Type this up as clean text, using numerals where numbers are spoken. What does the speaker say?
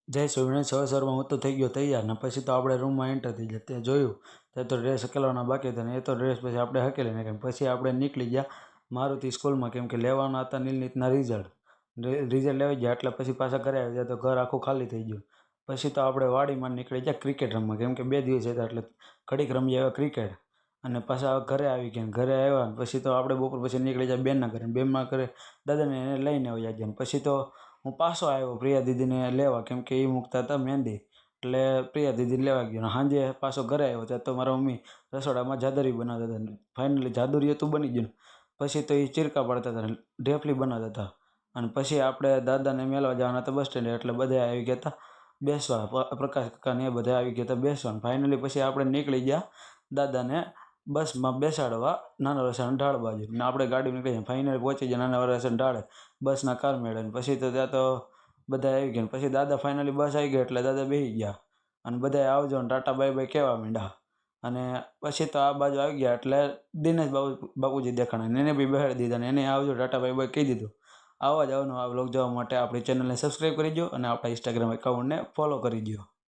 જય સ્વામિનારાયણ. સવારમાં હું તો થઈ ગયો તૈયાર ને પછી તો આપણે રૂમમાં એન્ટર થઈ ગયા. તે જોયું તે તો ડ્રેસ હકેલવાના બાકી હતા ને એ તો ડ્રેસ પછી આપણે હકેલી નાખ્યા. પછી આપણે નીકળી ગયા મારુતિ સ્કૂલમાં, કેમ કે લેવાના હતા નીલનીતના રિઝલ્ટ લેવાઈ ગયા એટલે પછી પાછા ઘરે આવી ગયા તો ઘર આખું ખાલી થઈ ગયું. પછી તો આપણે વાડીમાં નીકળી ગયા ક્રિકેટ રમવા, કેમ કે 2 દિવસ હતા એટલે ઘડીક રમી આવ્યા ક્રિકેટ. અને પાછા ઘરે આવી ગયા. ઘરે આવ્યા પછી તો આપણે બપોર પછી નીકળી ગયા બેનના ઘરે. બેનના ઘરે દાદાને એને લઈને આવ્યા ગયા. પછી તો હું પાછો આવ્યો પ્રિયા દીદીને લેવા, કેમ કે એ મૂકતા હતા મહેંદી એટલે પ્રિયા દીદીને લેવા ગયો. સાંજે પાછો ઘરે આવ્યો ત્યાં તો મારા મમ્મી રસોડામાં જાદુરી બનાવતા હતા. ફાઇનલી જાદુરી હતું બની ગયું. પછી તો એ ચીરકા પાડતા હતા, ઢેફલી બનાવતા હતા. અને પછી આપણે દાદાને મેળવા જવાના હતા બસ સ્ટેન્ડે એટલે બધા આવી ગયા હતા બેસવા. પ્રકાશ કાકાને એ બધા આવી ગયા હતા બેસવા. ફાઇનલી પછી આપણે નીકળી ગયા દાદાને બસમાં બેસાડવા નાના વરાછાના ઢાળ બાજુ. ને આપણે ગાડી નીકળી ગયા. ફાઇનલી પહોંચી ગયા નાના વરાછાના ઢાળે બસના કાર મેળે. પછી તો ત્યાં તો બધા આવી ગયા. પછી દાદા ફાઇનલી બસ આવી ગઈ એટલે દાદા બેસી ગયા અને બધાએ આવજો ને ટાટા બાય બાય કહેવા માંડ્યા. અને પછી તો આ બાજુ આવી ગયા એટલે દિનેશ બાપુજી દેખાણા, એને બી બેસાડી દીધા ને એને આવજો ટાટા બાય બાય કહી દીધું. આવા જ આવનો આ વ્લોગ જોવા માટે આપણી ચેનલને સબસ્ક્રાઈબ કરી દો અને આપણા ઇન્સ્ટાગ્રામ એકાઉન્ટને ફોલો કરી દો.